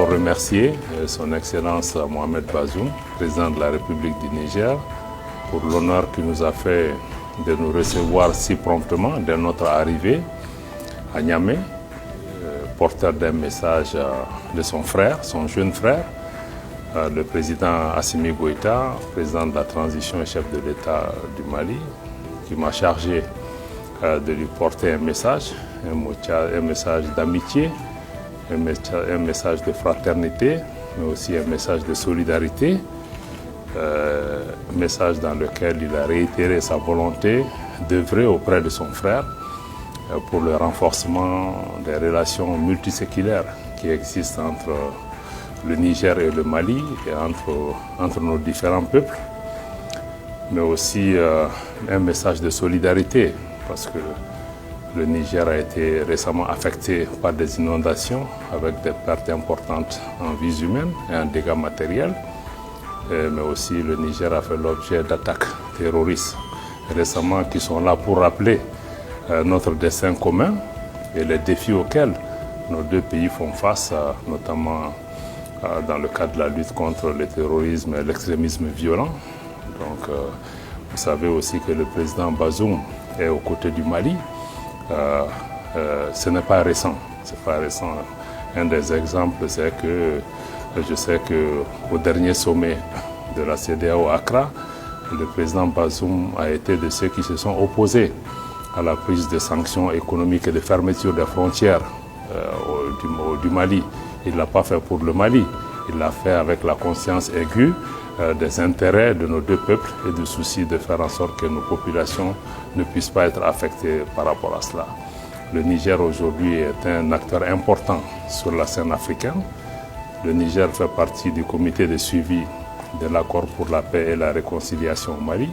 d'abord remercier son Excellence Mohamed Bazoum, président de la République du Niger, pour l'honneur qu'il nous a fait de nous recevoir si promptement dès notre arrivée à Niamey, porteur d'un message de son frère, son jeune frère, le président Assimi Goïta, président de la transition et chef de l'État du Mali, qui m'a chargé de lui porter un message d'amitié, un message de fraternité, mais aussi un message de solidarité, un message dans lequel il a réitéré sa volonté d'œuvrer auprès de son frère pour le renforcement des relations multiséculaires qui existent entre le Niger et le Mali et entre nos différents peuples, mais aussi un message de solidarité parce que le Niger a été récemment affecté par des inondations avec des pertes importantes en vies humaines et en dégâts matériels. Mais aussi le Niger a fait l'objet d'attaques terroristes récemment qui sont là pour rappeler notre destin commun et les défis auxquels nos deux pays font face, notamment dans le cadre de la lutte contre le terrorisme et l'extrémisme violent. Donc, vous savez aussi que le président Bazoum est aux côtés du Mali. Ce n'est pas récent. C'est pas récent. Un des exemples, c'est que je sais qu'au dernier sommet de la CEDEAO à Accra, le président Bazoum a été de ceux qui se sont opposés à la prise de sanctions économiques et de fermeture des frontières du Mali. Il ne l'a pas fait pour le Mali. Il l'a fait avec la conscience aiguë des intérêts de nos deux peuples et du souci de faire en sorte que nos populations ne puissent pas être affectées par rapport à cela. Le Niger aujourd'hui est un acteur important sur la scène africaine. Le Niger fait partie du comité de suivi de l'accord pour la paix et la réconciliation au Mali.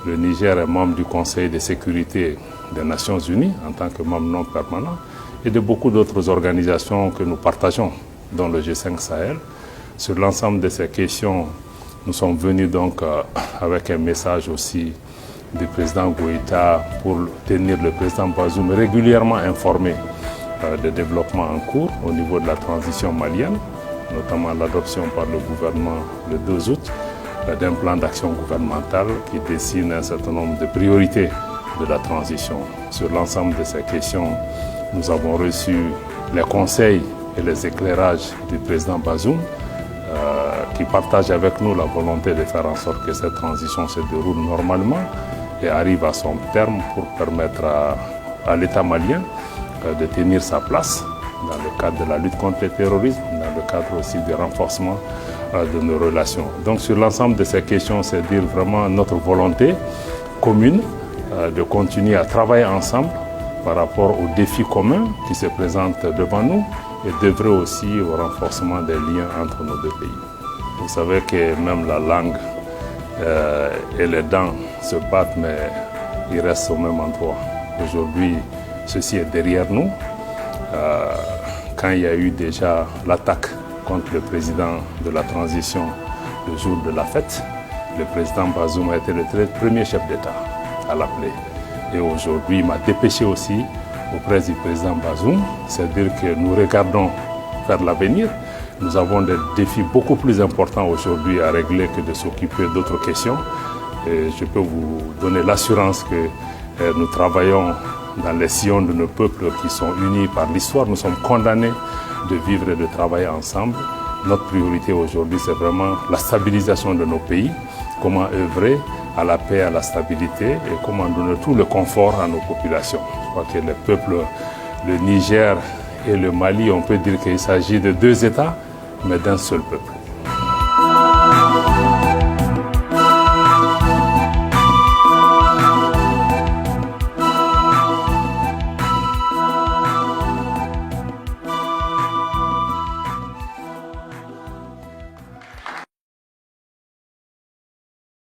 Le Niger est membre du Conseil de sécurité des Nations Unies en tant que membre non permanent et de beaucoup d'autres organisations que nous partageons, dont le G5 Sahel. Sur l'ensemble de ces questions, nous sommes venus donc avec un message aussi du président Goïta pour tenir le président Bazoum régulièrement informé des développements en cours au niveau de la transition malienne, notamment l'adoption par le gouvernement le 2 août d'un plan d'action gouvernemental qui dessine un certain nombre de priorités de la transition. Sur l'ensemble de ces questions, nous avons reçu les conseils et les éclairages du président Bazoum qui partage avec nous la volonté de faire en sorte que cette transition se déroule normalement et arrive à son terme pour permettre à l'État malien de tenir sa place dans le cadre de la lutte contre le terrorisme, dans le cadre aussi du renforcement de nos relations. Donc sur l'ensemble de ces questions, c'est dire vraiment notre volonté commune de continuer à travailler ensemble par rapport aux défis communs qui se présentent devant nous et d'œuvrer aussi au renforcement des liens entre nos deux pays. Vous savez que même la langue et les dents se battent, mais ils restent au même endroit. Aujourd'hui, ceci est derrière nous. Quand il y a eu déjà l'attaque contre le président de la transition le jour de la fête, le président Bazoum a été le premier chef d'État à l'appeler. Et aujourd'hui, il m'a dépêché aussi auprès du président Bazoum, c'est-à-dire que nous regardons vers l'avenir. Nous avons des défis beaucoup plus importants aujourd'hui à régler que de s'occuper d'autres questions. Et je peux vous donner l'assurance que nous travaillons dans les sillons de nos peuples qui sont unis par l'histoire. Nous sommes condamnés de vivre et de travailler ensemble. Notre priorité aujourd'hui, c'est vraiment la stabilisation de nos pays, comment œuvrer à la paix, à la stabilité et comment donner tout le confort à nos populations. Je crois que les peuples, le Niger et le Mali, on peut dire qu'il s'agit de deux États, mais d'un seul peuple.